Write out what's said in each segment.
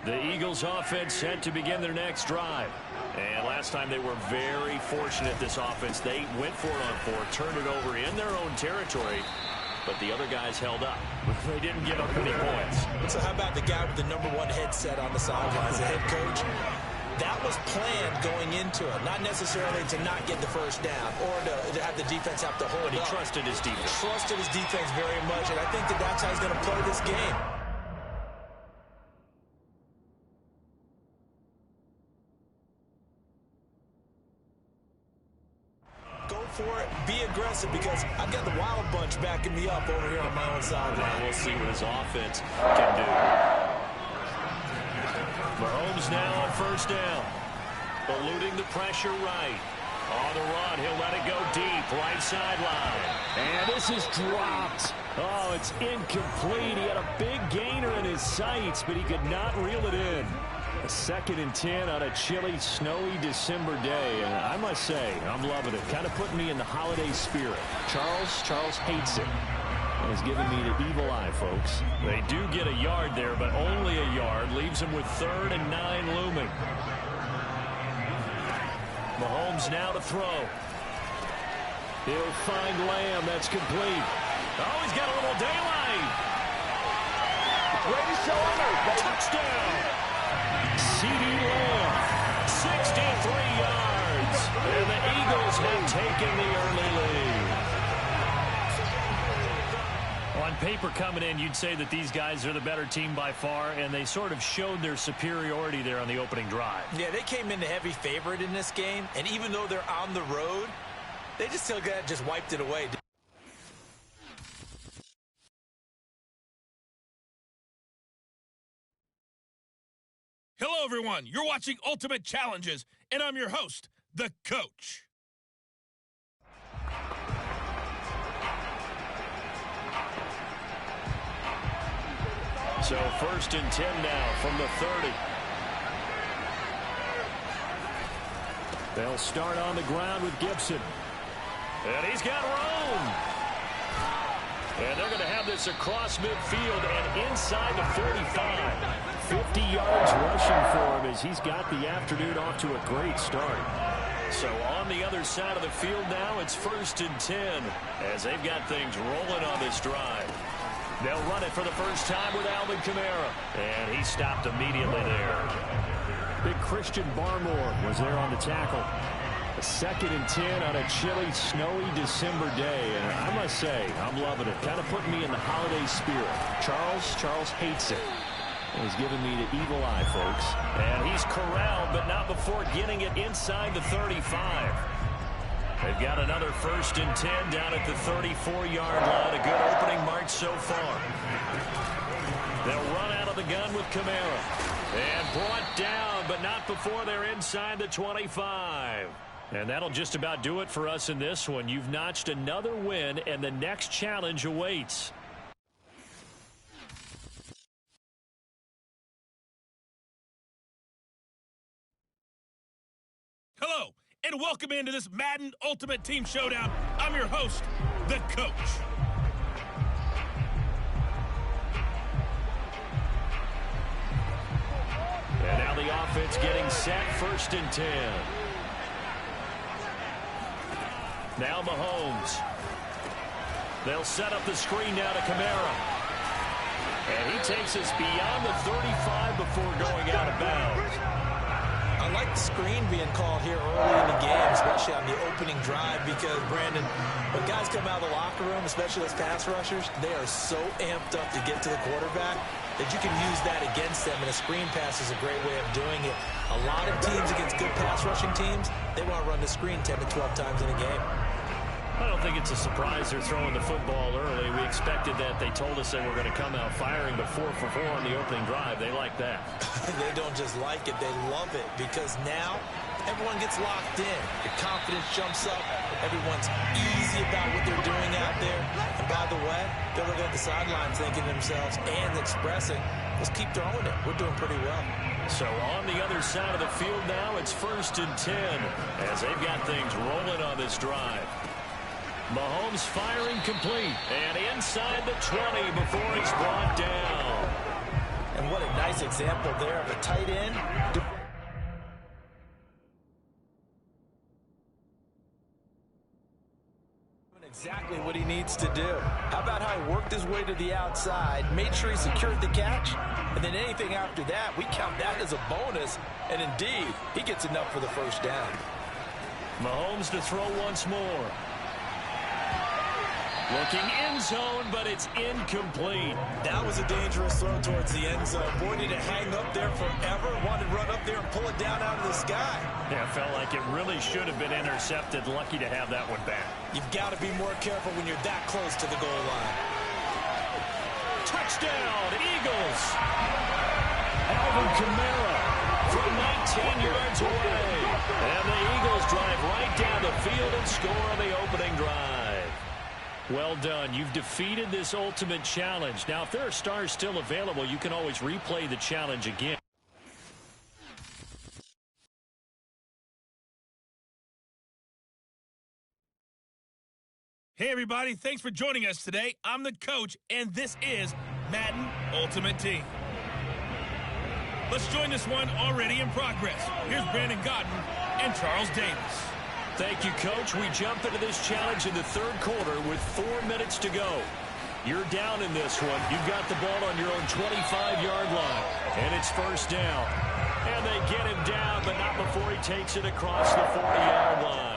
The Eagles offense set to begin their next drive. And last time they were very fortunate, this offense. They went for it on fourth, turned it over in their own territory, but the other guys held up. They didn't give up any points. So how about the guy with the #1 headset on the sidelines, the head coach? That was planned going into it, not necessarily to not get the first down or to have the defense have to hold up. But he trusted his defense. Trusted his defense very much, and I think that's how he's going to play this game. Go for it, be aggressive, because I've got the Wild Bunch backing me up over here on my own side. Now we'll see what his offense can do. Mahomes now on first down. Eluding the pressure right. On the run, he'll let it go deep, right sideline. And this is dropped. Oh, it's incomplete. He had a big gainer in his sights, but he could not reel it in. A 2nd and 10 on a chilly, snowy December day. And I must say, I'm loving it. Kind of putting me in the holiday spirit. Charles hates it. And he's giving me the evil eye, folks. They do get a yard there, but only a yard. Leaves them with 3rd and 9 looming. Mahomes now to throw. He'll find Lamb. That's complete. Oh, he's got a little daylight. Greatest show on earth. Touchdown. C.D. Lamb. 63 yards. And the Eagles have taken the early lead. On paper coming in, you'd say that these guys are the better team by far, and they sort of showed their superiority there on the opening drive. Yeah, they came in the heavy favorite in this game, and even though they're on the road, they just wiped it away. Hello, everyone. You're watching Ultimate Challenges, and I'm your host, The Coach. So 1st and 10 now from the 30. They'll start on the ground with Gibson. And he's got room. And they're going to have this across midfield and inside the 45. 50 yards rushing for him as he's got the afternoon off to a great start. So on the other side of the field now, it's 1st and 10 as they've got things rolling on this drive. They'll run it for the first time with Alvin Kamara. And he stopped immediately there. Big Christian Barmore was there on the tackle. A 2nd and 10 on a chilly, snowy December day. And I must say, I'm loving it. Kind of putting me in the holiday spirit. Charles hates it. And he's giving me the evil eye, folks. And he's corralled, but not before getting it inside the 35. They've got another 1st and 10 down at the 34-yard line. A good opening march so far. They'll run out of the gun with Kamara. And brought down, but not before they're inside the 25. And that'll just about do it for us in this one. You've notched another win, and the next challenge awaits. Hello, and welcome into this Madden Ultimate Team Showdown. I'm your host, The Coach. And now the offense getting set, 1st and 10. Now Mahomes. They'll set up the screen now to Kamara. And he takes us beyond the 35 before going out of bounds. I like the screen being called here early in the game, especially on the opening drive, because, Brandon, when guys come out of the locker room, especially those pass rushers, they are so amped up to get to the quarterback that you can use that against them, and a screen pass is a great way of doing it. A lot of teams against good pass rushing teams, they want to run the screen 10 to 12 times in a game. I don't think it's a surprise they're throwing the football early. We expected that. They told us they were going to come out firing, but 4 for 4 on the opening drive. They like that. They don't just like it, they love it, because now everyone gets locked in. The confidence jumps up. Everyone's easy about what they're doing out there. And by the way, they're looking at the sidelines thinking to themselves and expressing, let's keep throwing it. We're doing pretty well. So on the other side of the field now, it's 1st and 10 as they've got things rolling on this drive. Mahomes firing complete and inside the 20 before he's brought down. And And what a nice example there of a tight end. Exactly what he needs to do. How about how he worked his way to the outside, made sure he secured the catch, and then anything after that, we count that as a bonus. And indeed, he gets enough for the first down. Mahomes to throw once more. Looking end zone, but it's incomplete. That was a dangerous throw towards the end zone. Boy, did it hang up there forever. Wanted to run up there and pull it down out of the sky. Yeah, felt like it really should have been intercepted. Lucky to have that one back. You've got to be more careful when you're that close to the goal line. Touchdown, Eagles. Alvin Kamara from 19 yards away. And the Eagles drive right down the field and score on the opening drive. Well done. You've defeated this ultimate challenge. Now, if there are stars still available, you can always replay the challenge again. Hey, everybody. Thanks for joining us today. I'm the coach, and this is Madden Ultimate Team. Let's join this one already in progress. Here's Brandon Godden and Charles Davis. Thank you, Coach. We jump into this challenge in the third quarter with 4 minutes to go. You're down in this one. You've got the ball on your own 25-yard line, and it's first down. And they get him down, but not before he takes it across the 40-yard line.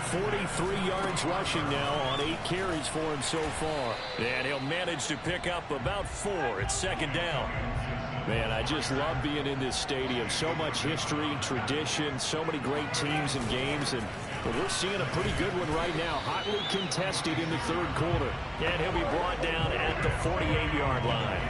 43 yards rushing now on 8 carries for him so far. And he'll manage to pick up about 4 at second down. Man, I just love being in this stadium. So much history, tradition, so many great teams and games. And we're seeing a pretty good one right now. Hotly contested in the third quarter. And he'll be brought down at the 48-yard line.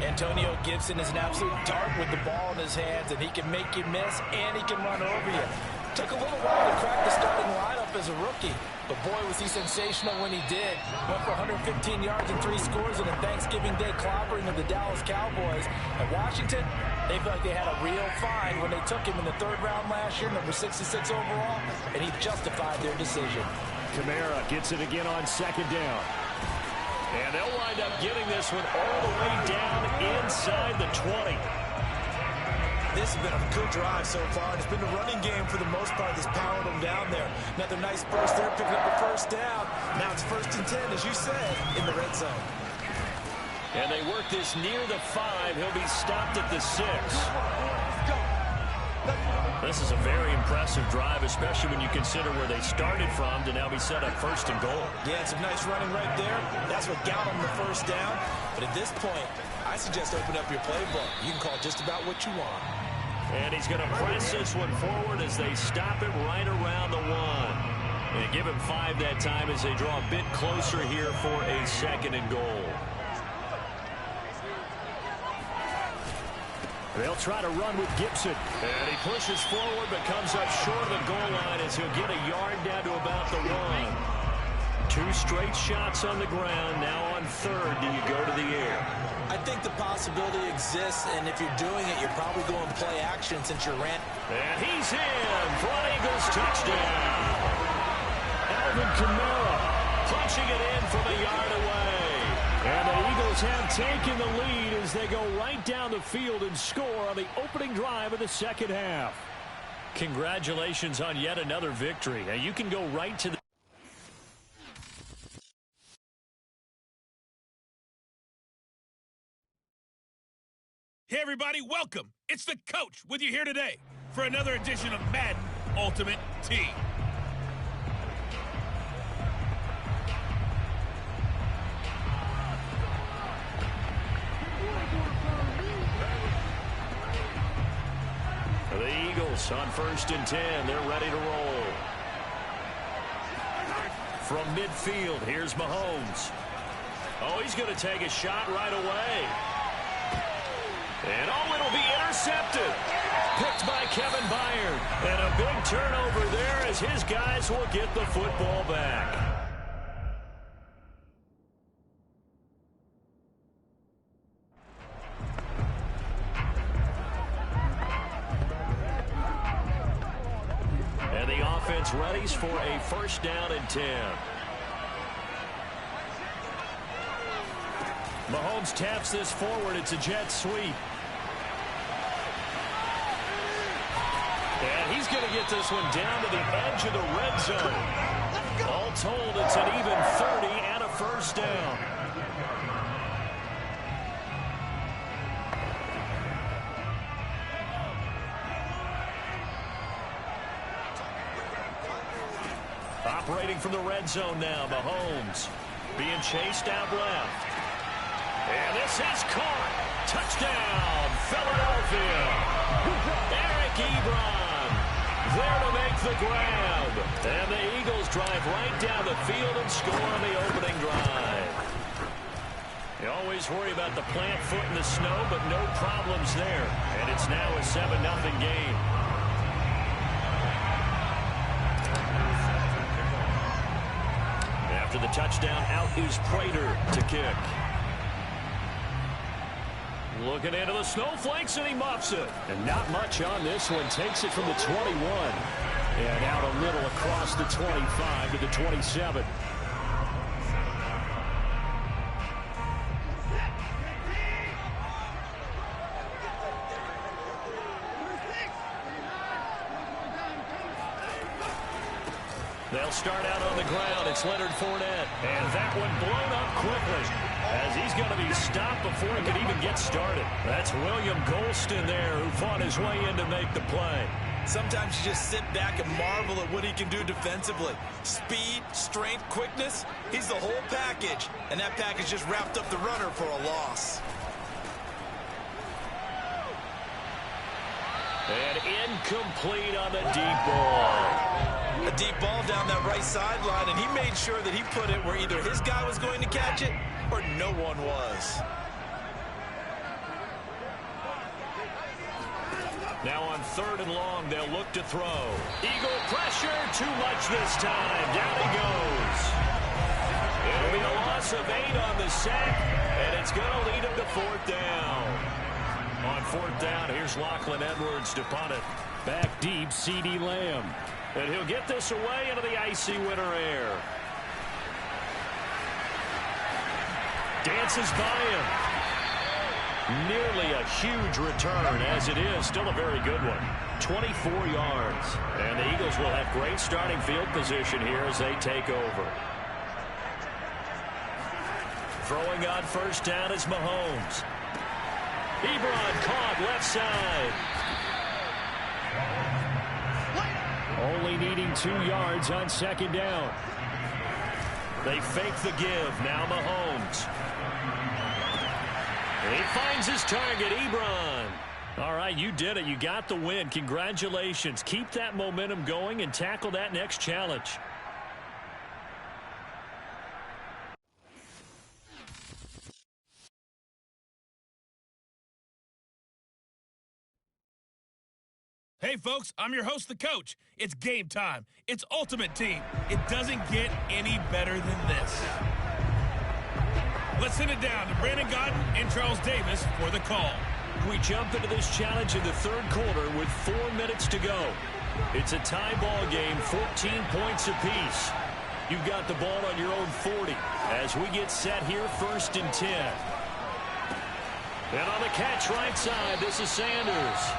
Antonio Gibson is an absolute dart with the ball in his hands, and he can make you miss, and he can run over you. Took a little while to crack the starting lineup as a rookie, but boy, was he sensational when he did. Went for 115 yards and 3 scores in a Thanksgiving Day clobbering of the Dallas Cowboys. At Washington, they felt like they had a real find when they took him in the 3rd round last year, number 66 overall, and he justified their decision. Kamara gets it again on second down. And they'll wind up getting this one all the way down inside the 20. This has been a good drive so far, and it's been the running game for the most part that's powered them down there. Another nice burst there, picking up a first down. Now it's 1st and 10, as you said, in the red zone. And they work this near the 5. He'll be stopped at the 6. This is a very impressive drive, especially when you consider where they started from to now be set up 1st and goal. Yeah, some nice running right there. That's what got them the first down. But at this point, I suggest open up your playbook. You can call just about what you want. And he's going to press this one forward as they stop it right around the 1. And give him 5 that time as they draw a bit closer here for a 2nd and goal. They'll try to run with Gibson. And he pushes forward but comes up short of the goal line as he'll get a yard down to about the 1. 2 straight shots on the ground. Now on 3rd, do you go to the air? I think the possibility exists, and if you're doing it, you're probably going play action since you're ran. And he's in for an Eagles touchdown. Alvin Kamara punching it in from a yard away. And the Eagles have taken the lead as they go right down the field and score on the opening drive of the second half. Congratulations on yet another victory. Now you can go right to the... Hey, everybody, welcome. It's the coach with you here today for another edition of Madden Ultimate Team. The Eagles on 1st and 10. They're ready to roll. From midfield, here's Mahomes. Oh, he's going to take a shot right away. And oh, it'll be intercepted. Picked by Kevin Byard. And a big turnover there as his guys will get the football back. And the offense readies for a 1st down and 10. Mahomes taps this forward. It's a jet sweep. And he's going to get this one down to the edge of the red zone. All told, it's an even 30 and a first down. Operating from the red zone now, Mahomes being chased out left. And this is caught. Touchdown, Philadelphia. Eric Ebron there to make the grab. And the Eagles drive right down the field and score on the opening drive. You always worry about the plant foot in the snow, but no problems there. And it's now a 7-0 game. After the touchdown, out is Prater to kick. Looking into the snowflakes, and he muffs it. And not much on this one. Takes it from the 21. And out a little across the 25 to the 27. They'll start out on the ground. It's Leonard Fournette. And that one blown up quickly, as he's going to be stopped before he can even get started. That's William Golston there, who fought his way in to make the play. Sometimes you just sit back and marvel at what he can do defensively. Speed, strength, quickness, he's the whole package. And that package just wrapped up the runner for a loss. And incomplete on the deep ball. A deep ball down that right sideline, and he made sure that he put it where either his guy was going to catch it or no one was. Now on 3rd and long, they'll look to throw. Eagle pressure, too much this time. Down he goes. It'll be a loss of 8 on the sack, and it's going to lead him to 4th down. On 4th down, here's Lachlan Edwards to punt it. Back deep, CeeDee Lamb. And he'll get this away into the icy winter air. Dances by him. Nearly a huge return, as it is. Still a very good one. 24 yards. And the Eagles will have great starting field position here as they take over. Throwing on 1st down is Mahomes. Ebron caught left side. Only needing 2 yards on 2nd down. They fake the give. Now Mahomes. He finds his target, Ebron. All right, you did it. You got the win. Congratulations. Keep that momentum going and tackle that next challenge. Hey, folks, I'm your host, the coach. It's game time. It's Ultimate Team. It doesn't get any better than this. Let's send it down to Brandon Godden and Charles Davis for the call. We jump into this challenge in the 3rd quarter with 4 minutes to go. It's a tie ball game, 14 points apiece. You've got the ball on your own 40 as we get set here, 1st and 10. And on the catch right side, this is Sanders.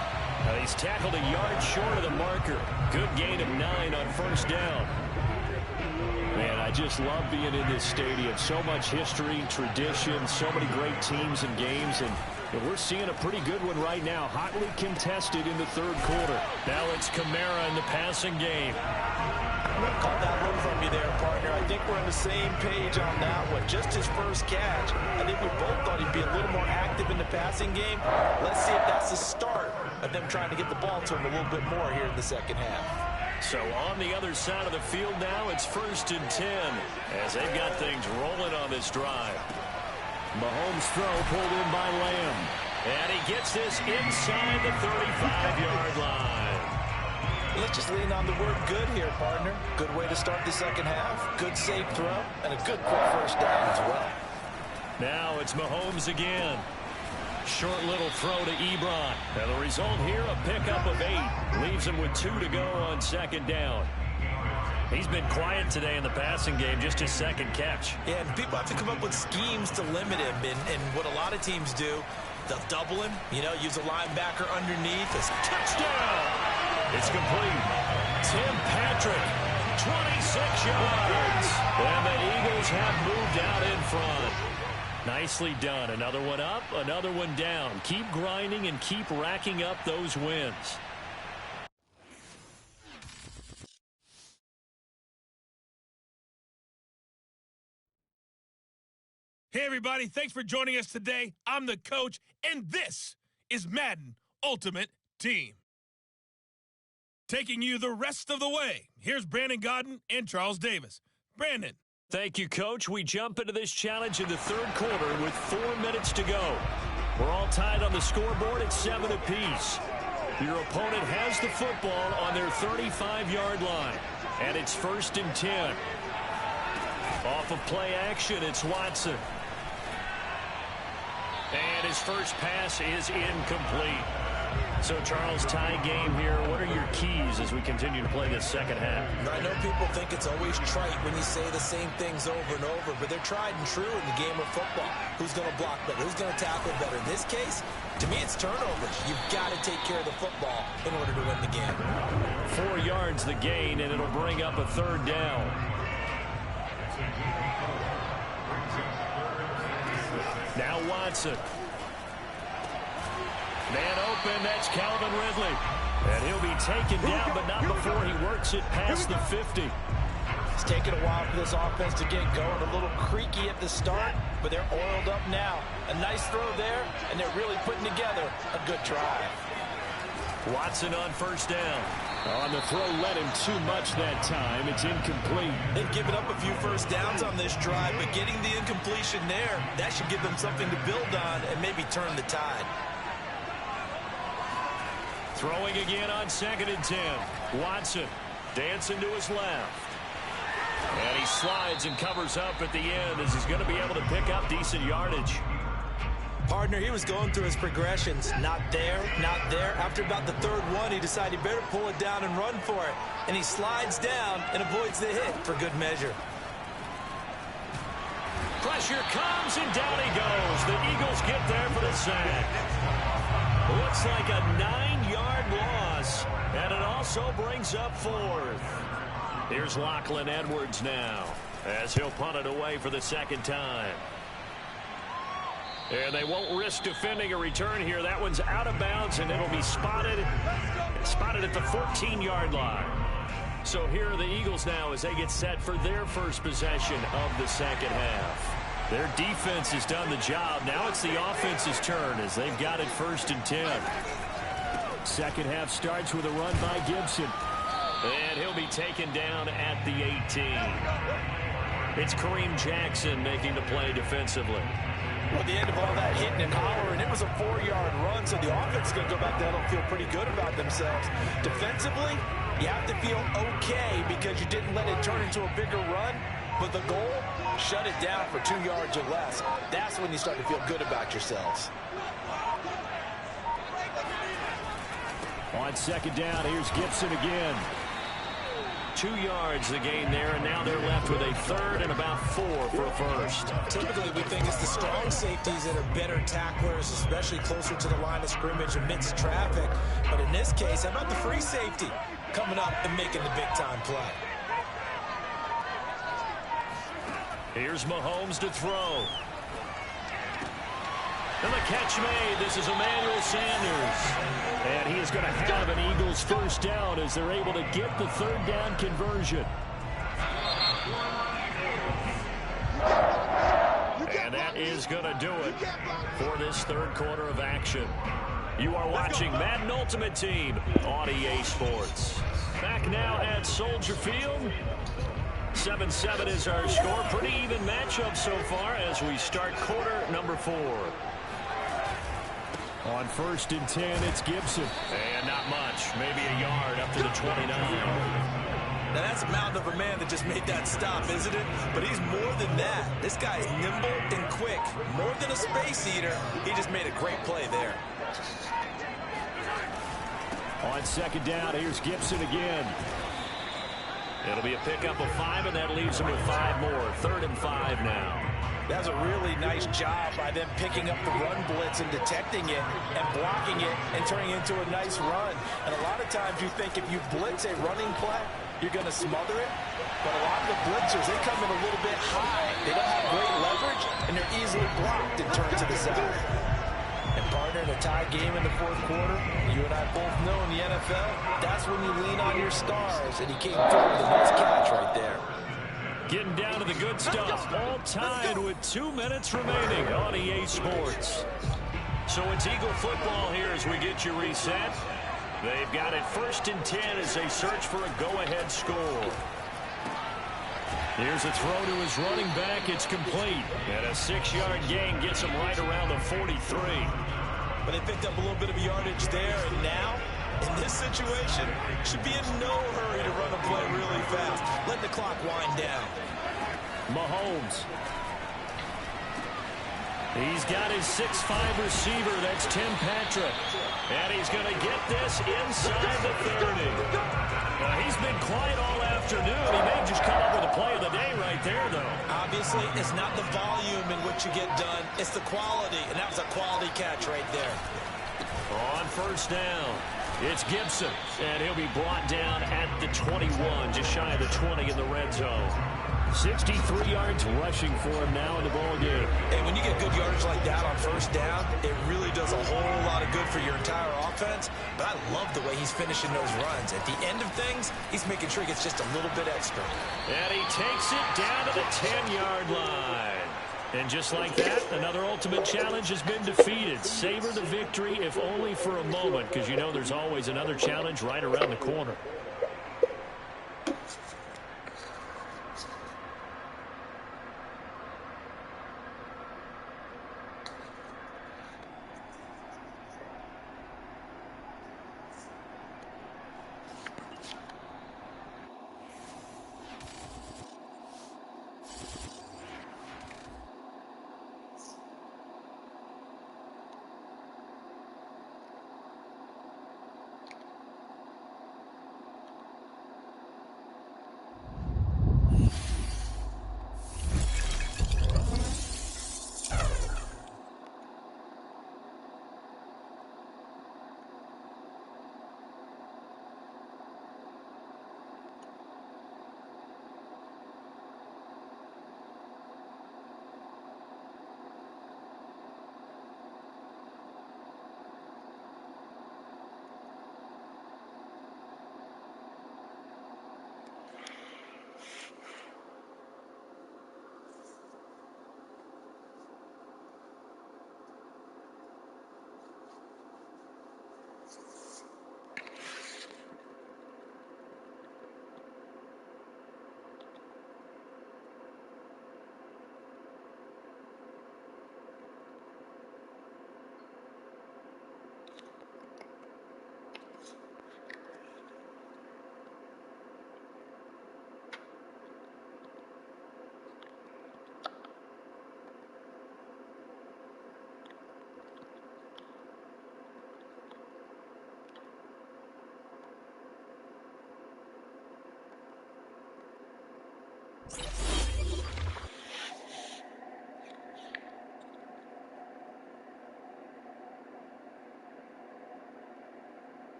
He's tackled a yard short of the marker. Good gain of 9 on 1st down. Man, I just love being in this stadium. So much history, tradition, so many great teams and games, and we're seeing a pretty good one right now. Hotly contested in the 3rd quarter. Now it's Kamara in the passing game. I'm going to call that one from you there, partner. I think we're on the same page on that one. Just his first catch. I think we both thought he'd be a little more active in the passing game. Let's see if that's the start of them trying to get the ball to him a little bit more here in the 2nd half. So on the other side of the field now, it's 1st and 10 as they've got things rolling on this drive. Mahomes' throw pulled in by Lamb. And he gets this inside the 35-yard line. Let's just lean on the word good here, partner. Good way to start the 2nd half. Good safe throw and a good quick 1st down as well. Now it's Mahomes again. Short little throw to Ebron. And the result here, a pickup of 8. Leaves him with 2 to go on 2nd down. He's been quiet today in the passing game, just his second catch. Yeah, and people have to come up with schemes to limit him. And what a lot of teams do, they'll double him, use a linebacker underneath. Touchdown! It's complete. Tim Patrick, 26 yards. And the Eagles have moved out in front. Nicely done. Another one up, another one down. Keep grinding and keep racking up those wins. Hey, everybody. Thanks for joining us today. I'm the coach, and this is Madden Ultimate Team. Taking you the rest of the way, here's Brandon Godden and Charles Davis. Brandon. Thank you, Coach. We jump into this challenge in the third quarter with 4 minutes to go. We're all tied on the scoreboard at 7 apiece. Your opponent has the football on their 35-yard line, and it's 1st and 10. Off of play action, it's Watson. And his first pass is incomplete. So, Charles, tie game here. What are your keys as we continue to play this second half? I know people think it's always trite when you say the same things over and over, but they're tried and true in the game of football. Who's going to block better? Who's going to tackle better? In this case, to me, it's turnovers. You've got to take care of the football in order to win the game. 4 yards the gain, and it'll bring up a 3rd down. Now Watson. Man open, that's Calvin Ridley. And he'll be taken down, but not before he works it past the 50. It's taken a while for this offense to get going. A little creaky at the start, but they're oiled up now. A nice throw there, and they're really putting together a good drive. Watson on 1st down. On the throw led him too much that time. It's incomplete. They've given up a few first downs on this drive, but getting the incompletion there, that should give them something to build on and maybe turn the tide. Throwing again on 2nd and 10. Watson dancing to his left. And he slides and covers up at the end as he's going to be able to pick up decent yardage. Partner, he was going through his progressions. Not there, not there. After about the 3rd one, he decided he better pull it down and run for it. And he slides down and avoids the hit for good measure. Pressure comes, and down he goes. The Eagles get there for the sack. Looks like a 9-yard loss, and it also brings up 4th. Here's Lachlan Edwards now, as he'll punt it away for the 2nd time. And they won't risk defending a return here. That one's out of bounds, and it'll be spotted at the 14-yard line. So here are the Eagles now as they get set for their first possession of the second half. Their defense has done the job. Now it's the offense's turn as they've got it 1st and 10. Second half starts with a run by Gibson. And he'll be taken down at the 18. It's Kareem Jackson making the play defensively. Well, at the end of all that hitting and hollering, it was a 4-yard run, so the offense is going to go back there and feel pretty good about themselves. Defensively, you have to feel okay because you didn't let it turn into a bigger run, but the goal, shut it down for 2 yards or less. That's when you start to feel good about yourselves. On 2nd down, here's Gibson again. 2 yards the gain there, and now they're left with a 3rd and about 4 for a 1st. Typically, we think it's the strong safeties that are better tacklers, especially closer to the line of scrimmage amidst traffic. But in this case, how about the free safety coming up and making the big-time play? Here's Mahomes to throw. And the catch made. This is Emmanuel Sanders. And he is going to have an Eagles 1st down as they're able to get the 3rd down conversion. And that is going to do it for this 3rd quarter of action. You are watching Madden Ultimate Team on EA Sports. Back now at Soldier Field. 7-7 is our score. Pretty even matchup so far as we start quarter number 4. On 1st and 10, it's Gibson. And not much. Maybe a yard up to the 29. Now, that's a mountain of a man that just made that stop, isn't it? But he's more than that. This guy's nimble and quick. More than a space eater. He just made a great play there. On 2nd down, here's Gibson again. It'll be a pickup of 5, and that leaves them with 5 more. 3rd and 5 now. That's a really nice job by them picking up the run blitz and detecting it and blocking it and turning it into a nice run. And a lot of times you think if you blitz a running play, you're going to smother it. But a lot of the blitzers, they come in a little bit high. They don't have great leverage, and they're easily blocked and turned to the side. And partner, in a tie game in the 4th quarter, you and I both know in the NFL, that's when you lean on your stars. And he came through with a nice catch right there. Getting down to the good stuff. All tied with 2 minutes remaining on EA Sports. So it's Eagle football here as we get you reset. They've got it 1st and 10 as they search for a go-ahead score. Here's a throw to his running back. It's complete. And a 6-yard gain gets him right around the 43. But they picked up a little bit of yardage there, and now, in this situation, should be in no hurry to run a play really fast. Let the clock wind down. Mahomes. He's got his 6'5" receiver. That's Tim Patrick. And he's going to get this inside the 30. He's been quiet all afternoon. He may have just come up with a play of the day right there, though. Obviously, it's not the volume in which you get done. It's the quality, and that was a quality catch right there. On 1st down, it's Gibson. And he'll be brought down at the 21, just shy of the 20 in the red zone. 63 yards rushing for him now in the ballgame. And when you get good yardage like that on 1st down, it really does a whole lot of good for your entire offense. But I love the way he's finishing those runs. At the end of things, he's making sure he gets just a little bit extra. And he takes it down to the 10-yard line. And just like that, another ultimate challenge has been defeated. Savor the victory, if only for a moment, because you know there's always another challenge right around the corner.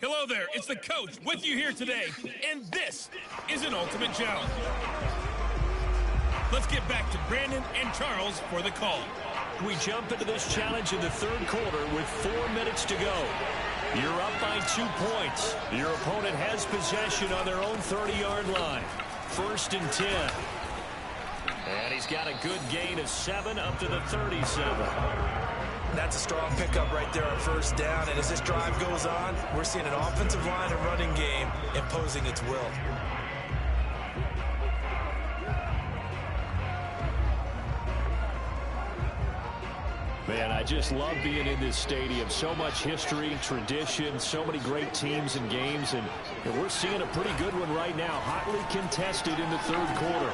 Hello there, it's the coach with you here today, and this is an Ultimate Challenge. Let's get back to Brandon and Charles for the call. We jump into this challenge in the third quarter with 4 minutes to go. You're up by 2 points. Your opponent has possession on their own 30-yard line. 1st and 10. And he's got a good gain of 7 up to the 37. That's a strong pickup right there on 1st down. And as this drive goes on, we're seeing an offensive line and running game imposing its will. Man, I just love being in this stadium. So much history, tradition, so many great teams and games. And we're seeing a pretty good one right now. Hotly contested in the third quarter.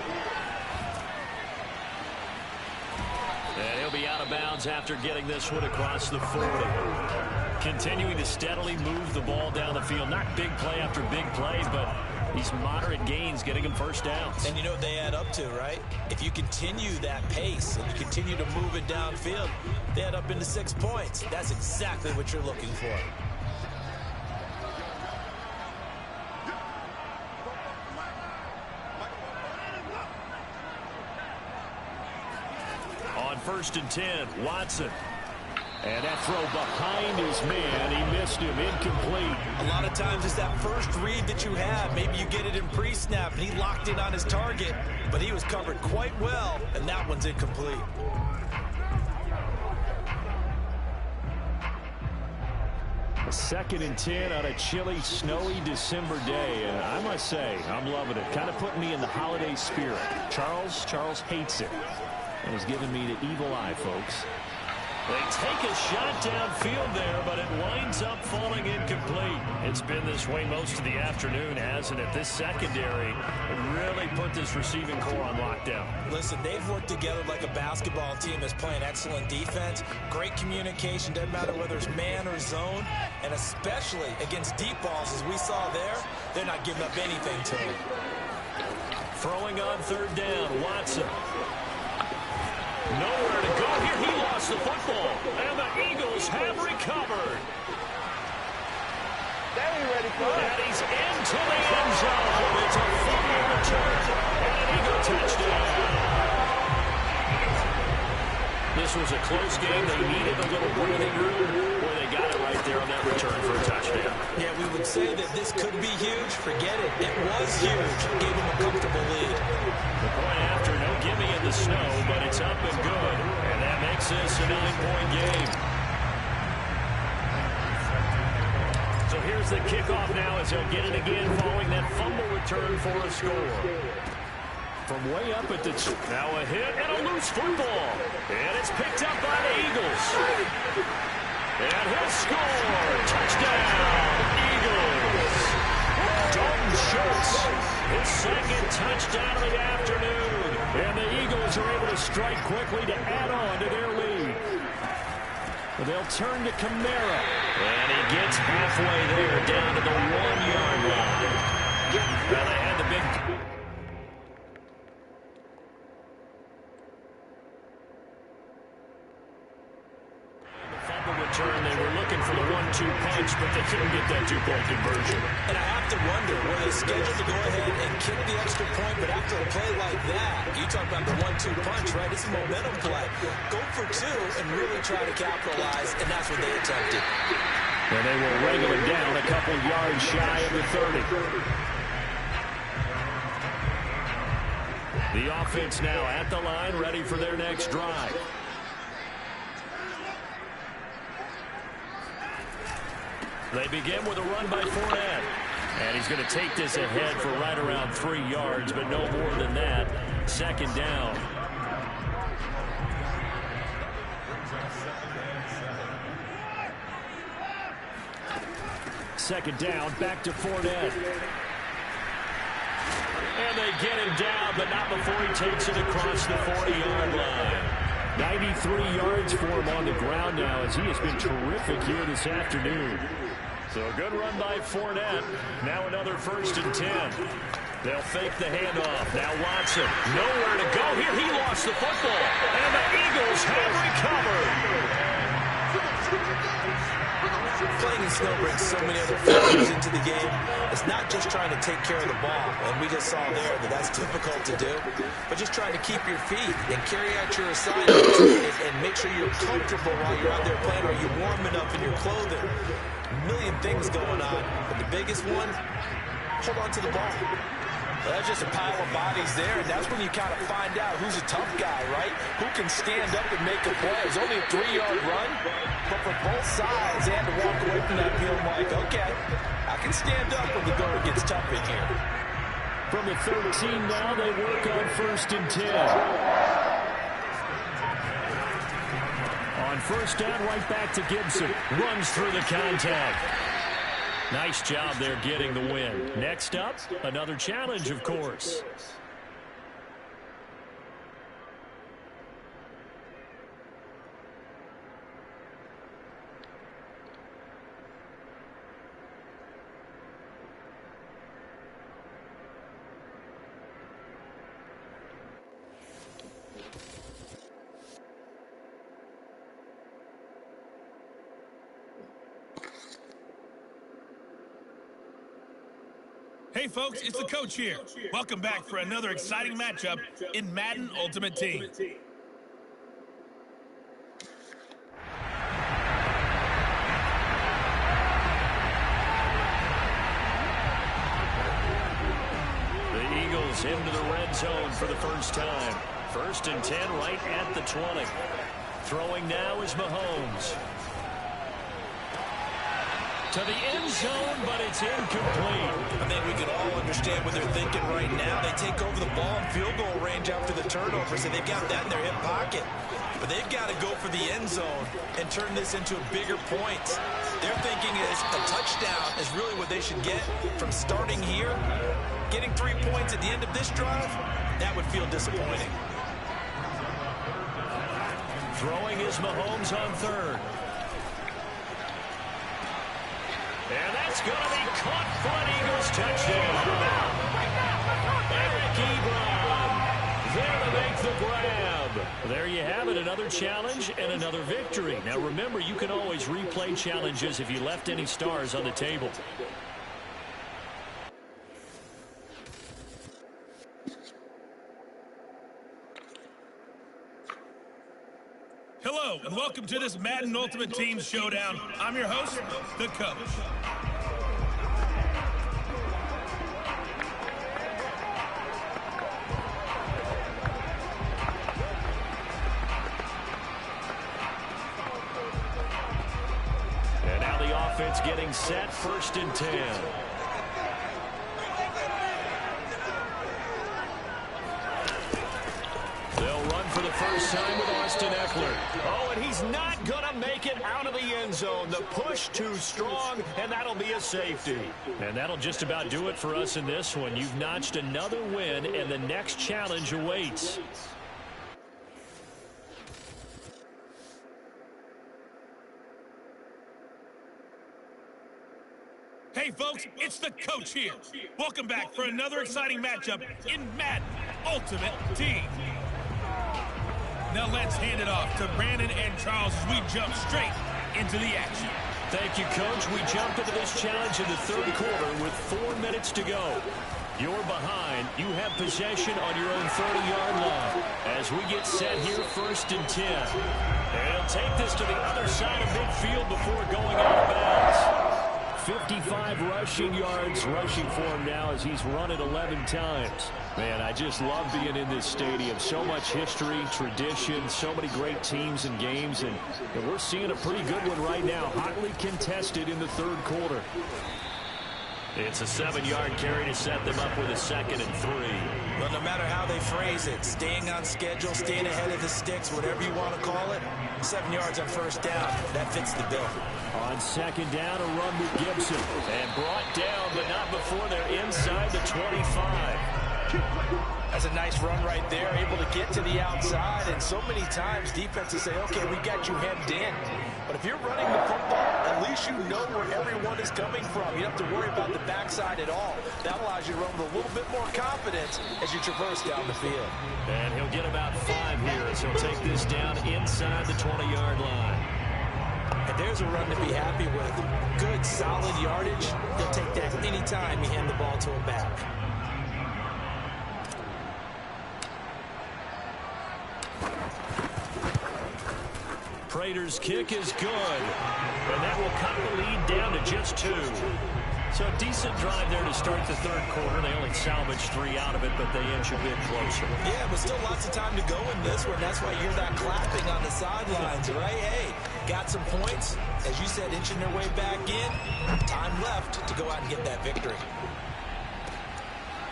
And he'll be out of bounds after getting this one across the 40. Continuing to steadily move the ball down the field. Not big play after big play, but these moderate gains getting him 1st downs. And you know what they add up to, right? If you continue that pace and you continue to move it downfield, they add up into 6 points. That's exactly what you're looking for. On 1st and 10, Watson. And that throw behind his man. He missed him. Incomplete. A lot of times it's that first read that you have. Maybe you get it in pre-snap, and he locked in on his target, but he was covered quite well, and that one's incomplete. A 2nd and 10 on a chilly, snowy December day. And I must say, I'm loving it. Kind of putting me in the holiday spirit. Charles hates it. And he's giving me the evil eye, folks. They take a shot downfield there, but it winds up falling incomplete. It's been this way most of the afternoon, hasn't it? This secondary really put this receiving core on lockdown. Listen, they've worked together like a basketball team that's playing excellent defense. Great communication, doesn't matter whether it's man or zone. And especially against deep balls, as we saw there, they're not giving up anything to them. Throwing on 3rd down, Watson. Nowhere to go here. He lost the football. And the Eagles have recovered. And he's into the end zone. It's a fumble return. And an Eagle touchdown. This was a close game. They needed a little breathing room. Boy, they got it right there on that return for a touchdown. Yeah, we would say that this could be huge. Forget it. It was huge. Gave him a comfortable lead. The point after, no gimme in the snow, but it's up and good. And that makes this a 9-point game. So here's the kickoff now as they'll get it again following that fumble return for a score. From way up at the... Now a hit and a loose football. And it's picked up by the Eagles. And he'll score. Touchdown, Eagles. Dalton Schultz, his 2nd touchdown of the afternoon. And the Eagles are able to strike quickly to add on to their lead. They'll turn to Kamara. And he gets halfway there down to the 1-yard line. Well, they had the big... Return. They were looking for the 1-2 punch, but they couldn't get that 2-point conversion. And I have to wonder, were they scheduled to go ahead and kick the extra point, but after a play like that, you talk about the 1-2 punch, right? It's a momentum play. Go for 2 and really try to capitalize, and that's what they attempted. And they will wrangle it down a couple yards shy of the 30. The offense now at the line, ready for their next drive. They begin with a run by Fournette. And he's going to take this ahead for right around 3 yards, but no more than that. 2nd down. Second down, back to Fournette. And they get him down, but not before he takes it across the 40-yard line. 93 yards for him on the ground now, as he has been terrific here this afternoon. So a good run by Fournette. Now another 1st and 10. They'll fake the handoff. Now Watson, nowhere to go here. He lost the football. And the Eagles have recovered. Playing Snow brings so many other factors into the game. It's not just trying to take care of the ball, and we just saw there that that's difficult to do, but just trying to keep your feet and carry out your assignments and make sure you're comfortable while you're out there playing. Are you warm enough in your clothing? A million things going on, but the biggest one, hold on to the ball. Well, that's just a pile of bodies there, and that's when you kind of find out who's a tough guy, right? Who can stand up and make a play. It's only a 3-yard run, but for both sides, they had to walk away from that feeling like, okay, I can stand up when the going gets tough in here. From the 13 now, they work on 1st and 10. On 1st down, right back to Gibson. Runs through the contact. Nice job there getting the win. Next up, another challenge, of course. Hey folks, it's the coach here. Welcome back for another exciting matchup in Madden Ultimate Team. The Eagles into the red zone for the first time. 1st and 10 right at the 20. Throwing now is Mahomes. To the end zone, but it's incomplete. I think we can all understand what they're thinking right now. They take over the ball in field goal range after the turnover, so they've got that in their hip pocket. But they've got to go for the end zone and turn this into a bigger point. They're thinking is a touchdown is really what they should get from starting here. Getting 3 points at the end of this drive, that would feel disappointing. Throwing is Mahomes on 3rd. And that's going to be caught for an Eagles touchdown. Eric Ebron there to make the grab. There you have it, another challenge and another victory. Now remember, you can always replay challenges if you left any stars on the table. Hello, and welcome to this Madden Ultimate Team Showdown. I'm your host, the coach. And now the offense getting set, 1st and 10. For the first time with Austin Eckler. Oh, and he's not going to make it out of the end zone. The push too strong, and that'll be a safety. And that'll just about do it for us in this one. You've notched another win, and the next challenge awaits. Hey folks, it's the coach here. Welcome back for another exciting matchup in Madden Ultimate Team. Now let's hand it off to Brandon and Charles as we jump straight into the action. Thank you, Coach. We jump into this challenge in the 3rd quarter with 4 minutes to go. You're behind. You have possession on your own 30-yard line. As we get set here, 1st and 10. And he'll take this to the other side of midfield before going out of bounds. 55 rushing yards rushing for him now as he's run it 11 times. Man, I just love being in this stadium. So much history, tradition, so many great teams and games, and we're seeing a pretty good one right now, hotly contested in the 3rd quarter. It's a 7-yard carry to set them up with a 2nd and 3. Well, no matter how they phrase it, staying on schedule, staying ahead of the sticks, whatever you want to call it, 7 yards on 1st down, that fits the bill. On 2nd down, a run with Gibson. And brought down, but not before they're inside the 25. That's a nice run right there, able to get to the outside. And so many times defenses say, okay, we got you hemmed in. But if you're running the football, at least you know where everyone is coming from. You don't have to worry about the backside at all. That allows you to run with a little bit more confidence as you traverse down the field. And he'll get about 5 here as he'll take this down inside the 20-yard line. And There's a run to be happy with. Good, solid yardage. He'll take that anytime you hand the ball to him back. Prater's kick is good, and that will cut the lead down to just 2. So a decent drive there to start the third quarter. They only salvaged 3 out of it, but they inch a bit closer. Yeah, but still lots of time to go in this one. That's why you're that clapping on the sidelines, right? Hey, got some points. As you said, inching their way back in. Time left to go out and get that victory.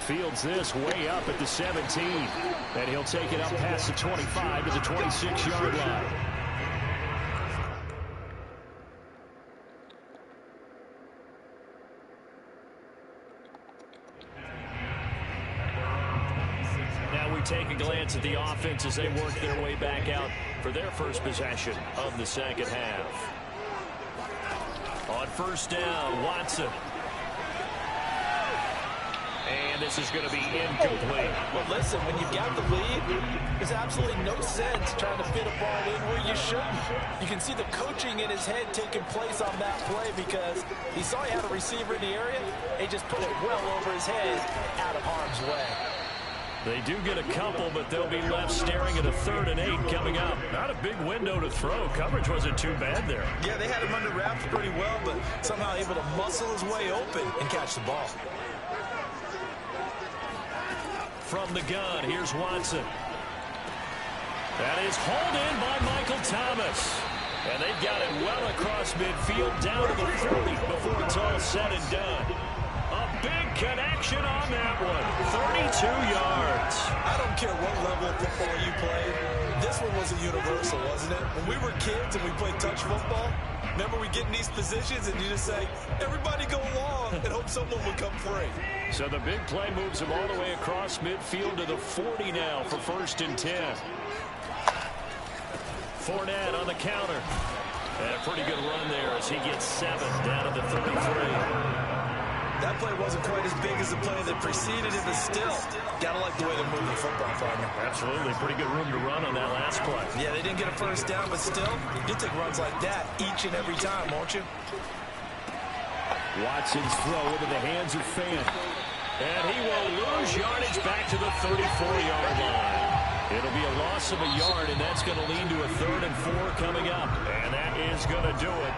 Fields this way up at the 17, and he'll take it up past the 25 to the 26-yard line. Take a glance at the offense as they work their way back out for their first possession of the second half. On first down, Watson. And this is going to be incomplete. Well, listen, when you've got the lead, there's absolutely no sense trying to fit a ball in where you shouldn't. You can see the coaching in his head taking place on that play because he saw he had a receiver in the area. He just put it well over his head out of harm's way. They do get a couple, but they'll be left staring at a 3rd and 8 coming up. Not a big window to throw. Coverage wasn't too bad there. Yeah, they had him under wraps pretty well, but somehow able to muscle his way open and catch the ball. From the gun, here's Watson. That is hauled in by Michael Thomas. And they've got it well across midfield, down to the 30 before it's all said and done. A big connection on that one. 32 yards. I don't care what level of football you play. This one was a universal, wasn't it? When we were kids and we played touch football, remember we get in these positions and you just say, everybody go along and hope someone will come free. So the big play moves him all the way across midfield to the 40 now for 1st and 10. Fournette on the counter. And a pretty good run there as he gets 7 down to the 33. That play wasn't quite as big as the play that preceded it, but still, gotta like the way they're moving the football, partner. Absolutely, pretty good room to run on that last play. Yeah, they didn't get a first down, but still, you'll take runs like that each and every time, won't you? Watson's throw into the hands of Fan. And he will lose yardage back to the 34-yard line. It'll be a loss of a yard, and that's going to lead to a 3rd and 4 coming up. And that is going to do it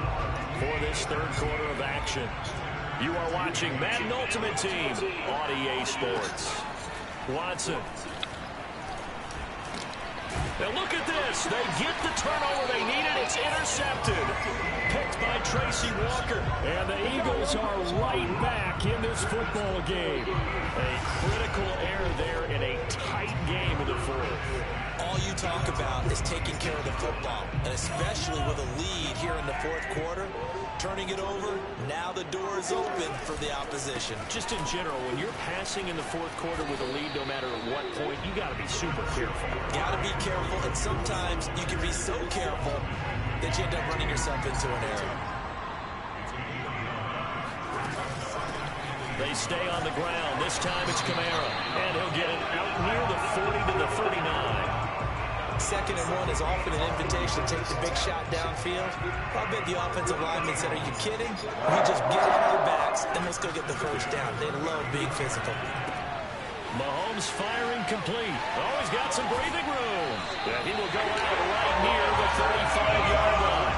for this third quarter of action. You are watching Madden Ultimate Team on EA Sports. Watson. Now look at this. They get the turnover they needed. It's intercepted. Picked by Tracy Walker. And the Eagles are right back in this football game. A critical error there in a tight game in the 4th. All you talk about is taking care of the football, and especially with a lead here in the 4th quarter, turning it over, now the door is open for the opposition. Just in general, when you're passing in the 4th quarter with a lead, no matter at what point, you got to be super careful. Got to be careful, and sometimes you can be so careful that you end up running yourself into an error. They stay on the ground. This time it's Kamara, and he'll get it out near the 40 to the 39. 2nd and 1 is often an invitation to take the big shot downfield. I bet the offensive lineman said, are you kidding? We just get it on their backs, and let's go get the first down. They love being physical. Mahomes firing complete. Oh, he's got some breathing room. And he will go out right near the 35-yard line.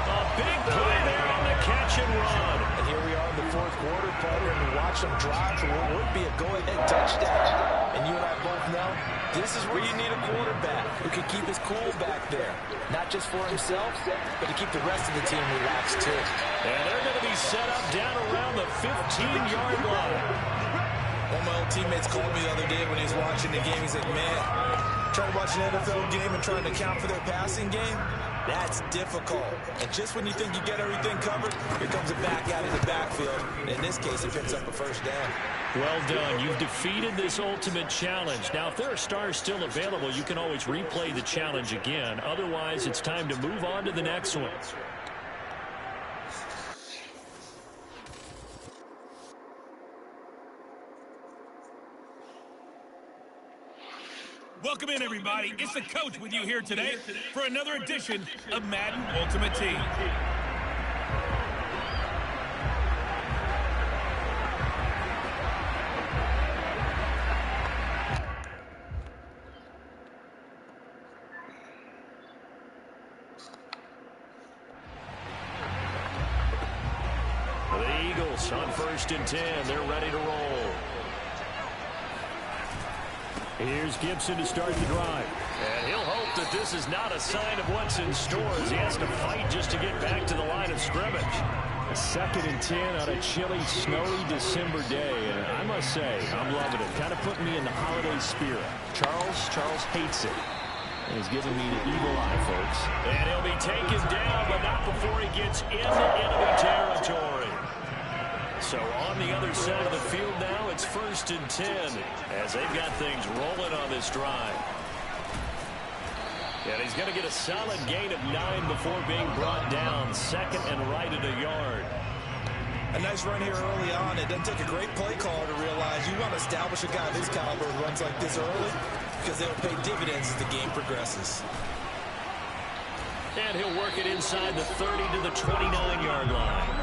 A big play there on the catch and run. And here we are in the 4th quarter, partner, and we watch them drive for what would be a go-ahead touchdown. And you and I both know this is where you need a quarterback who can keep his cool back there. Not just for himself, but to keep the rest of the team relaxed, too. And they're going to be set up down around the 15-yard line. One of my old teammates called me the other day when he was watching the game. He's like, man, trying to watch an NFL game and trying to account for their passing game, that's difficult. And just when you think you get everything covered, here comes a back out of the backfield. And in this case, he picks up a first down. Well done. You've defeated this ultimate challenge. Now, if there are stars still available, you can always replay the challenge again. Otherwise, it's time to move on to the next one. Welcome in, everybody. It's the coach with you here today for another edition of Madden Ultimate Team. Eagles on 1st and 10. They're ready to roll. Here's Gibson to start the drive. And he'll hope that this is not a sign of what's in store as he has to fight just to get back to the line of scrimmage. 2nd and 10 on a chilly, snowy December day. And I must say, I'm loving it. Kind of putting me in the holiday spirit. Charles hates it. And he's giving me the evil eye, folks. And he'll be taken down, but not before he gets into enemy territory. So on the other side of the field now, it's 1st and 10 as they've got things rolling on this drive. And he's going to get a solid gain of 9 before being brought down. 2nd and right at a yard. A nice run here early on. It doesn't take a great play caller to realize you want to establish a guy of his caliber who runs like this early because they'll pay dividends as the game progresses. And he'll work it inside the 30 to the 29-yard line.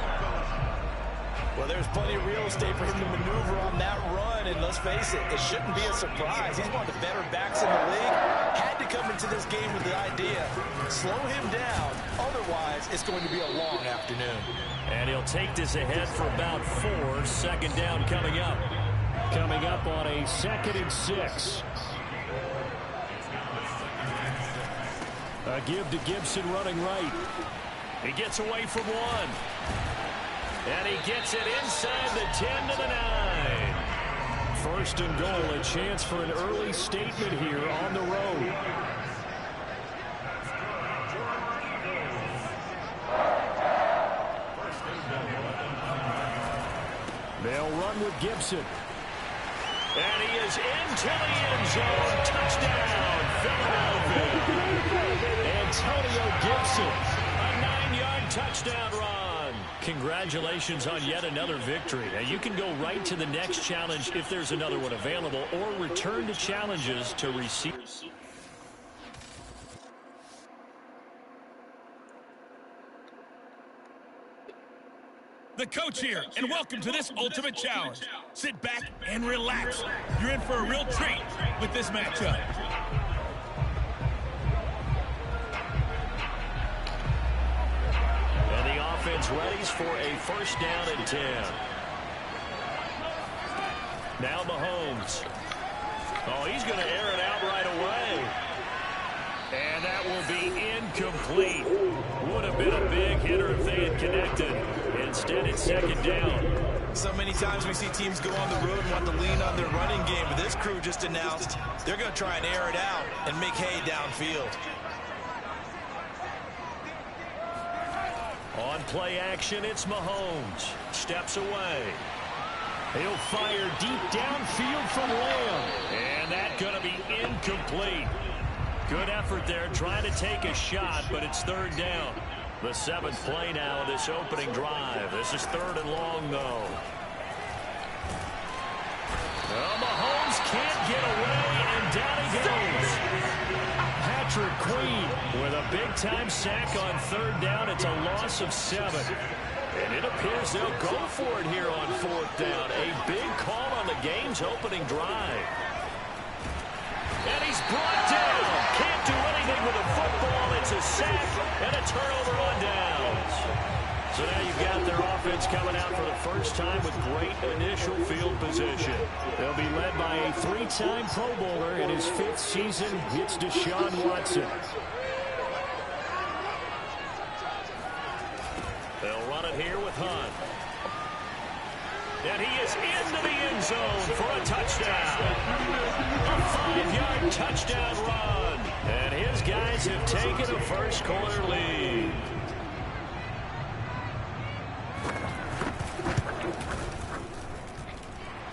Well, there's plenty of real estate for him to maneuver on that run, and let's face it, it shouldn't be a surprise. He's one of the better backs in the league. Had to come into this game with the idea, slow him down, otherwise it's going to be a long afternoon. And he'll take this ahead for about 4. 2nd down coming up. Coming up on a 2nd and 6. A give to Gibson running right. He gets away from 1. And he gets it inside the 10 to the 9. 1st and goal, a chance for an early statement here on the road. They'll run with Gibson. And he is into the end zone. Touchdown, Philadelphia. Antonio Gibson. A 9-yard touchdown run. Congratulations on yet another victory. Now you can go right to the next challenge if there's another one available, or return to challenges to receive. The coach here, and welcome to this ultimate challenge. Sit back and relax. You're in for a real treat with this matchup. And the offense readies for a 1st down and 10. Now Mahomes. Oh, he's going to air it out right away. And that will be incomplete. Would have been a big hitter if they had connected. Instead, it's 2nd down. So many times we see teams go on the road and want to lean on their running game, but this crew just announced they're going to try and air it out and make hay downfield. On play action, it's Mahomes. Steps away. He'll fire deep downfield from Lamb. And that's going to be incomplete. Good effort there trying to take a shot, but it's 3rd down. The 7th play now of this opening drive. This is 3rd and long, though. Well, Mahomes can't get away, and down he goes. Patrick Queen with a big-time sack on 3rd down. It's a loss of 7. And it appears they'll go for it here on 4th down. A big call on the game's opening drive. And he's brought down. Can't do anything with a football. It's a sack and a turnover on downs. So now you've got their offense coming out for the first time with great initial field position. They'll be led by a 3-time Pro Bowler in his 5th season. It's Deshawn Watson. They'll run it here with Hunt. And he is into the end zone for a touchdown. A 5-yard touchdown run. And his guys have taken a first-quarter lead.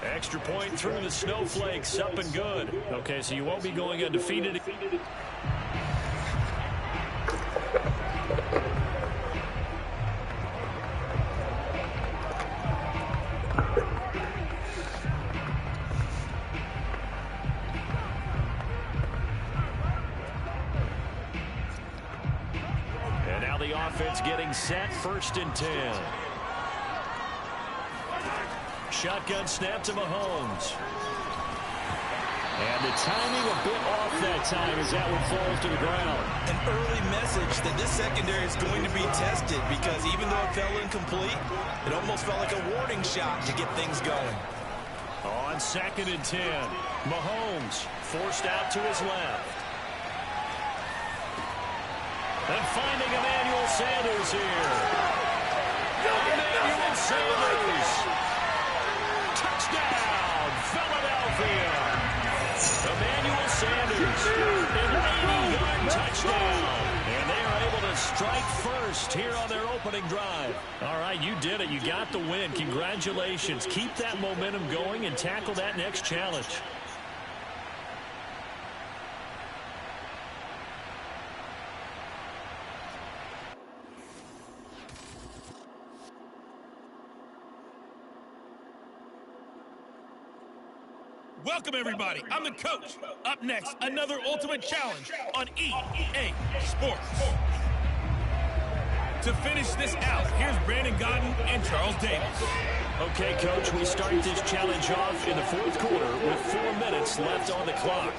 Extra point through the snowflakes, up and good. Okay, so you won't be going undefeated. And now the offense getting set, 1st and 10. Shotgun snap to Mahomes. And the timing a bit off that time as that one falls to the ground. An early message that this secondary is going to be tested because even though it fell incomplete, it almost felt like a warning shot to get things going. On 2nd and 10, Mahomes forced out to his left. And finding Emmanuel Sanders here. Emmanuel Sanders. Touchdown, Philadelphia. Emmanuel Sanders, an 80-yard touchdown. And they are able to strike first here on their opening drive. All right, you did it. You got the win. Congratulations. Keep that momentum going and tackle that next challenge. Welcome, everybody. I'm the coach. Up next, another ultimate challenge on EA Sports. To finish this out, here's Brandon Godden and Charles Davis. Okay, Coach, we start this challenge off in the 4th quarter with 4 minutes left on the clock.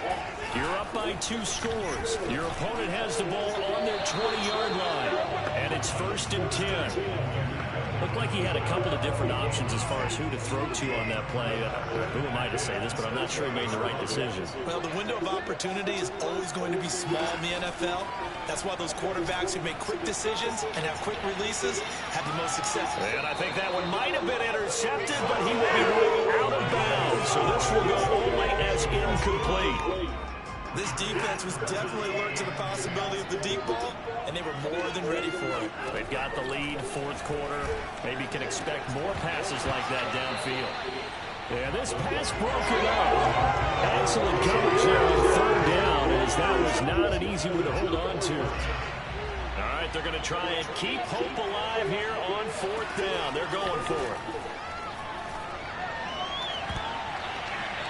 You're up by 2 scores. Your opponent has the ball on their 20-yard line, and it's 1st and 10. Looked like he had a couple of different options as far as who to throw to on that play. Who am I to say this, but I'm not sure he made the right decision. Well, the window of opportunity is always going to be small in the NFL. That's why those quarterbacks who make quick decisions and have quick releases have the most success. And I think that one might have been intercepted, but he will be ruled out of bounds. So this will go only as incomplete. This defense was definitely alert to the possibility of the deep ball, and they were more than ready for it. They've got the lead, 4th quarter. Maybe can expect more passes like that downfield. Yeah, this pass broken up. Excellent coverage there on 3rd down, as that was not an easy one to hold on to. All right, they're going to try and keep hope alive here on 4th down. They're going for it.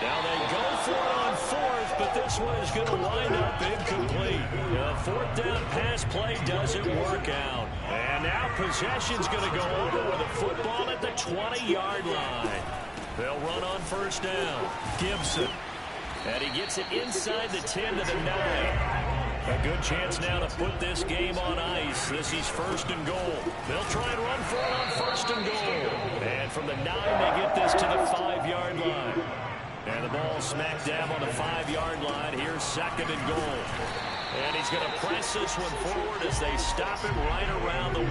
Now they go for it on 4th, but this one is going to wind up incomplete. The 4th down pass play doesn't work out. And now possession's going to go over with a football at the 20-yard line. They'll run on 1st down. Gibson. And he gets it inside the 10 to the 9. A good chance now to put this game on ice. This is 1st and goal. They'll try and run for it on 1st and goal. And from the 9, they get this to the 5-yard line. And the ball smack dab on the 5-yard line. Here's 2nd and goal. And he's going to press this one forward as they stop him right around the 1.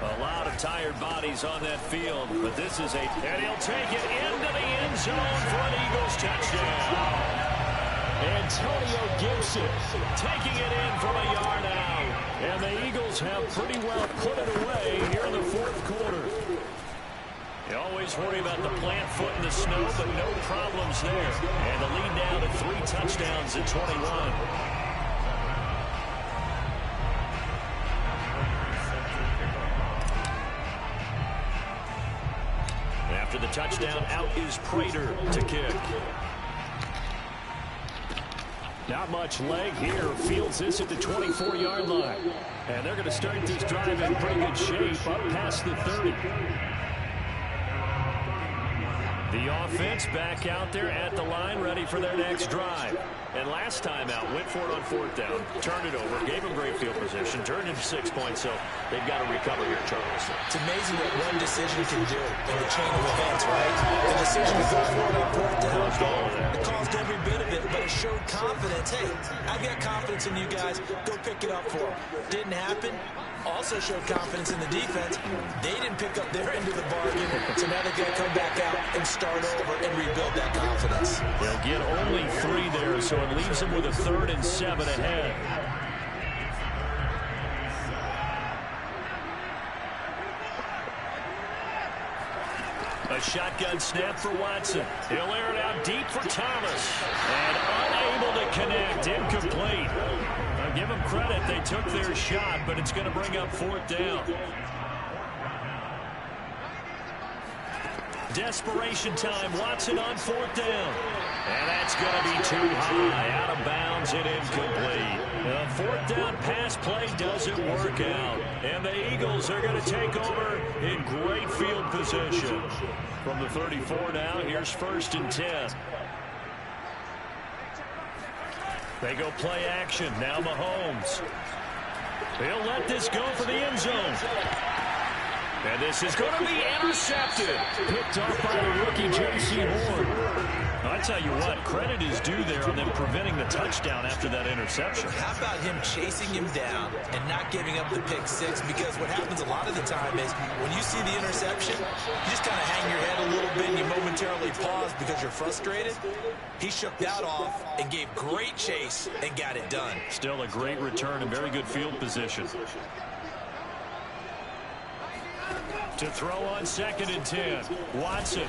A lot of tired bodies on that field, but this is and he'll take it into the end zone for an Eagles touchdown. Antonio Gibson taking it in from a yard out. And the Eagles have pretty well put it away here in the 4th quarter. You always worry about the plant foot in the snow, but no problems there. And the lead now to 3 touchdowns at 21. After the touchdown, out is Prater to kick. Not much leg here. Fields this at the 24-yard line. And they're going to start this drive in pretty good shape up past the 30. The offense back out there at the line, ready for their next drive. And last time out, went for it on 4th down, turned it over, gave them great field position, turned into 6 points, so they've got to recover here, Charles. It's amazing what one decision can do in the chain of events, right? The decision to go for it on 4th down, it caused every bit of it, but it showed confidence. Hey, I've got confidence in you guys. Go pick it up for them. Didn't happen. Also showed confidence in the defense. They didn't pick up their end of the bargain, so now they've got to come back out and start over and rebuild that confidence. They'll get only 3 there, so it leaves them with a 3rd and 7 ahead. A shotgun snap for Watson. He'll air it out deep for Thomas. And unable to connect. Incomplete. I'll give them credit. They took their shot, but it's going to bring up 4th down. Desperation time. Watson on 4th down. And that's going to be too high. Out of bounds and incomplete. The 4th down pass play doesn't work out. And the Eagles are going to take over in great field position. From the 34 now, here's 1st and 10. They go play action. Now Mahomes. He'll let this go for the end zone. And this is going to be intercepted. Picked off by the rookie J.C. Horn. I tell you what, credit is due there on them preventing the touchdown after that interception. How about him chasing him down and not giving up the pick six? Because what happens a lot of the time is when you see the interception, you just kind of hang your head a little bit and you momentarily pause because you're frustrated. He shook that off and gave great chase and got it done. Still a great return and very good field position. To throw on 2nd and 10. Watson.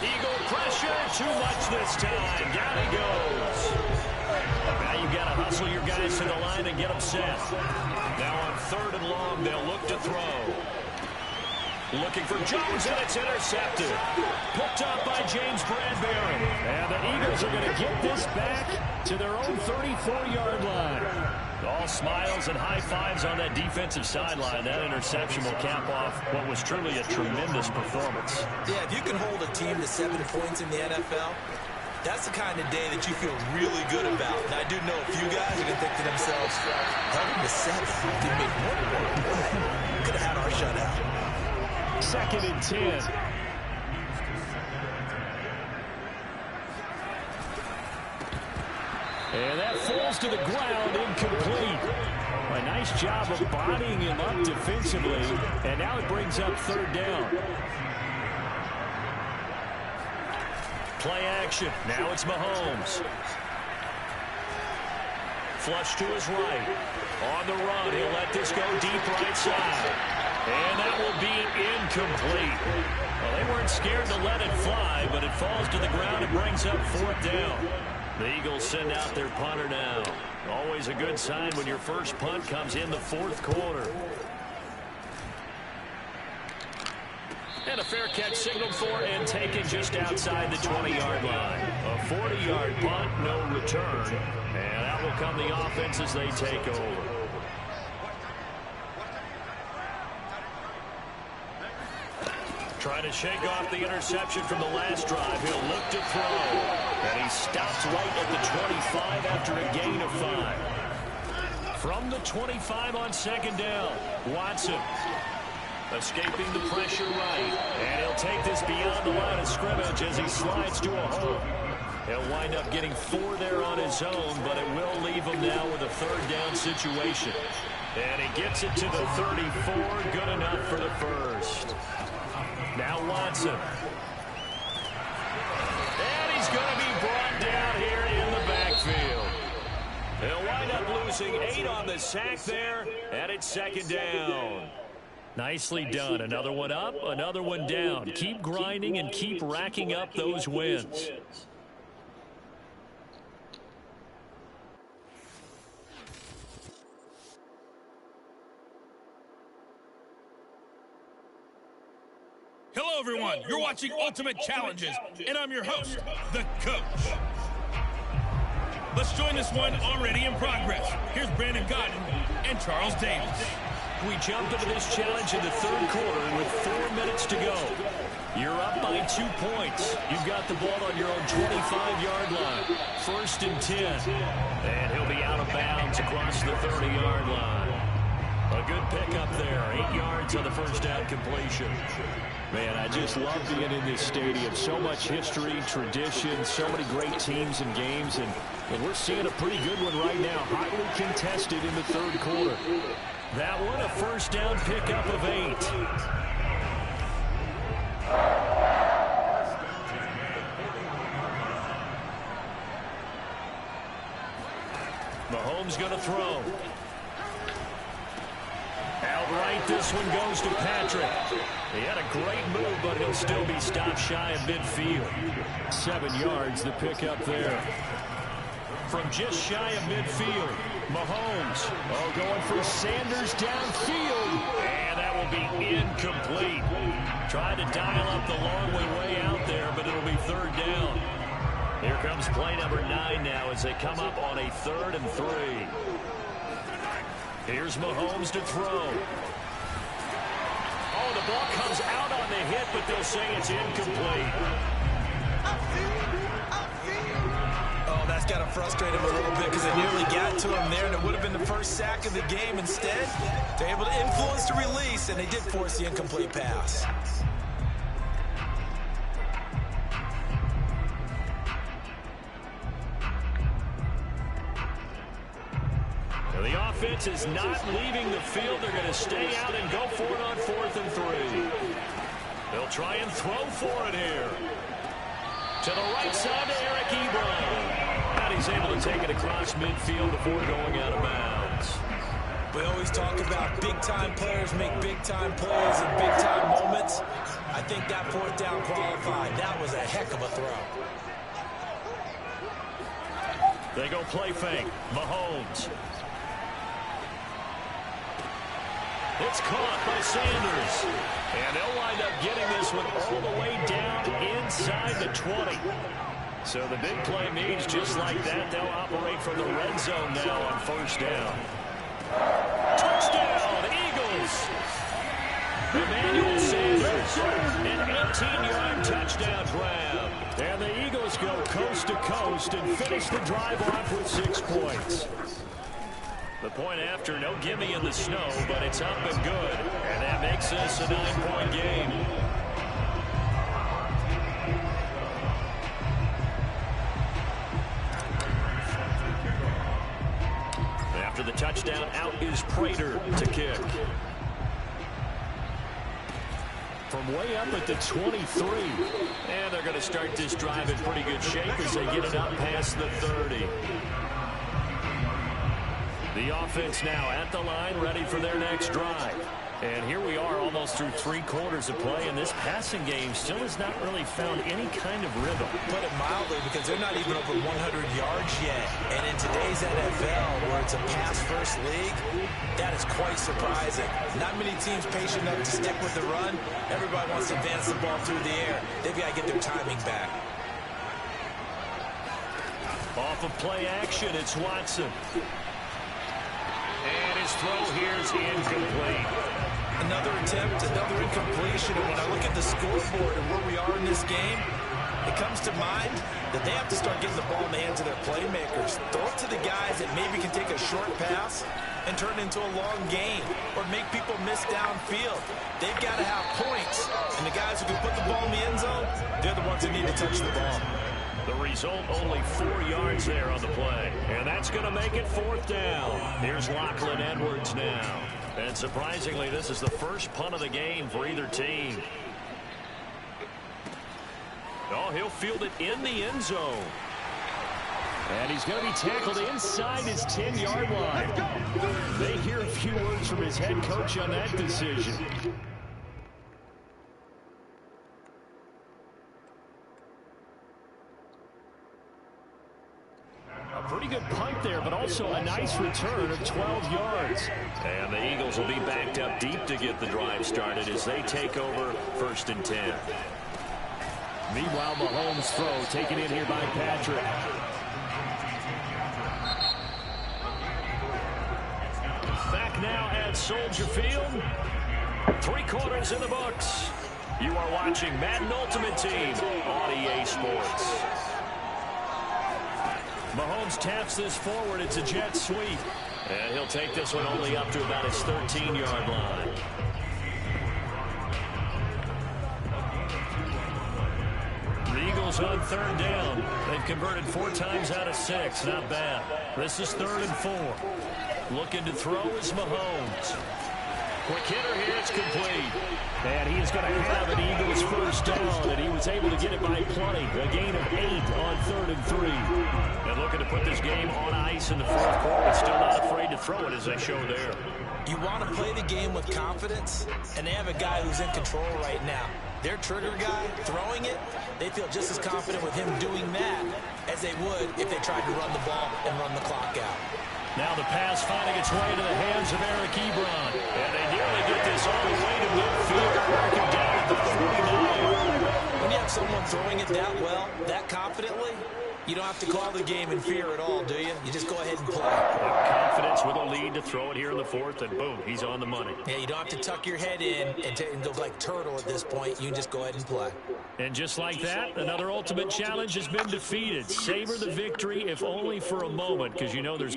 Eagle pressure. Too much this time. Down he goes. Now you've got to hustle your guys to the line and get them set. Now on 3rd and long, they'll look to throw. Looking for Jones, and it's intercepted. Picked up by James Bradbury. And the Eagles are going to get this back to their own 34-yard line. All smiles and high fives on that defensive sideline. That interception will cap off what was truly a tremendous performance. Yeah, if you can hold a team to 7 points in the NFL, that's the kind of day that you feel really good about. And I do know a few guys are going to think to themselves, held them to 7. They made one more play. Could have had our shutout. 2nd and 10. And that falls to the ground, incomplete. A nice job of bodying him up defensively. And now it brings up 3rd down. Play action. Now it's Mahomes. Flush to his right. On the run, he'll let this go deep right side. And that will be incomplete. Well, they weren't scared to let it fly, but it falls to the ground and brings up 4th down. The Eagles send out their punter now. Always a good sign when your first punt comes in the 4th quarter. And a fair catch signaled for and taken just outside the 20-yard line. A 40-yard punt, no return. And out will come the offense as they take over. Trying to shake off the interception from the last drive. He'll look to throw. And he stops right at the 25 after a gain of 5. From the 25 on 2nd down, Watson escaping the pressure right. And he'll take this beyond the line of scrimmage as he slides to a hole. He'll wind up getting 4 there on his own, but it will leave him now with a 3rd down situation. And he gets it to the 34. Good enough for the first. Now Watson. And he's going to be brought down here in the backfield. He'll wind up losing 8 on the sack there, and it's 2nd down. Nicely done. Another one up, another one down. Keep grinding and keep racking up those wins. Hello, everyone. You're watching Ultimate Challenges, and I'm your host, the Coach. Let's join this one already in progress. Here's Brandon Godden and Charles Davis. We jump into this challenge in the 3rd quarter with 4 minutes to go. You're up by 2 points. You've got the ball on your own 25-yard line. 1st and 10. And he'll be out of bounds across the 30-yard line. A good pickup there. 8 yards on the first down completion. Man, I just love being in this stadium. So much history, tradition, so many great teams and games. And we're seeing a pretty good one right now. Hotly contested in the 3rd quarter. That one, a first down pickup of 8. Mahomes going to throw. Outright, this one goes to Patrick. He had a great move, but he'll still be stopped shy of midfield. 7 yards, the pickup there. From just shy of midfield, Mahomes. Oh, going for Sanders downfield. And that will be incomplete. Tried to dial up the long way out there, but it'll be 3rd down. Here comes play number 9 now as they come up on a 3rd and 3. Here's Mahomes to throw. Oh, the ball comes out on the hit, but they'll say it's incomplete. that's got to frustrate him a little bit because they nearly got to him there, and it would have been the first sack of the game. Instead, they're able to influence the release, and they did force the incomplete pass. The offense is not leaving the field. They're going to stay out and go for it on 4th and 3. They'll try and throw for it here. To the right side to Eric Ebron. And he's able to take it across midfield before going out of bounds. We always talk about big-time players make big-time plays in big-time moments. I think that 4th down qualified. That was a heck of a throw. They go play fake. Mahomes. It's caught by Sanders. And they'll wind up getting this one all the way down inside the 20. So the big play means just like that, they'll operate from the red zone now on 1st down. Touchdown, Eagles! Emmanuel Sanders, an 18-yard touchdown grab. And the Eagles go coast to coast and finish the drive off with 6 points. The point after, no gimme in the snow, but it's up and good. And that makes this a 9-point game. After the touchdown, out is Prater to kick. From way up at the 23. And they're going to start this drive in pretty good shape as they get it up past the 30. The offense now at the line, ready for their next drive. And here we are almost through 3 quarters of play, and this passing game still has not really found any kind of rhythm. Put it mildly, because they're not even over 100 yards yet. And in today's NFL, where it's a pass-first league, that is quite surprising. Not many teams patient enough to stick with the run. Everybody wants to advance the ball through the air. They've got to get their timing back. Off of play action, it's Watson. And his throw here is incomplete. Another attempt, another incompletion. And when I look at the scoreboard and where we are in this game, it comes to mind that they have to start getting the ball in the hands of their playmakers. Throw it to the guys that maybe can take a short pass and turn it into a long gain or make people miss downfield. They've got to have points. And the guys who can put the ball in the end zone, they're the ones that need to touch the ball. The result, only 4 yards there on the play. And that's going to make it 4th down. Here's Lachlan Edwards now. And surprisingly, this is the first punt of the game for either team. Oh, he'll field it in the end zone. And he's going to be tackled inside his 10-yard line. They hear a few words from his head coach on that decision. Pretty good punt there, but also a nice return of 12 yards. And the Eagles will be backed up deep to get the drive started as they take over 1st and 10. Meanwhile, Mahomes' throw taken in here by Patrick. Back now at Soldier Field. 3 quarters in the books. You are watching Madden Ultimate Team on EA Sports. Mahomes taps this forward. It's a jet sweep. And he'll take this one only up to about his 13-yard line. The Eagles on 3rd down. They've converted 4 times out of 6. Not bad. This is 3rd and 4. Looking to throw is Mahomes. Quick hitter here. It's complete. And he is going to have an Eagles first down, and he was able to get it by plenty. A gain of 8 on 3rd and 3. And looking to put this game on ice in the 4th quarter. Still not afraid to throw it as they show there. You want to play the game with confidence, and they have a guy who's in control right now. Their trigger guy throwing it, they feel just as confident with him doing that as they would if they tried to run the ball and run the clock out. Now the pass finding its way to the hands of Eric Ebron. And they nearly get this all the way to midfield. Working down at the 49. When you have someone throwing it that well, that confidently, you don't have to call the game in fear at all, do you? You just go ahead and play. Confidence with a lead to throw it here in the 4th, and boom, he's on the money. Yeah, you don't have to tuck your head in and go like turtle at this point. You can just go ahead and play. And just like that, another ultimate challenge has been defeated. Savor the victory, if only for a moment, because you know there's...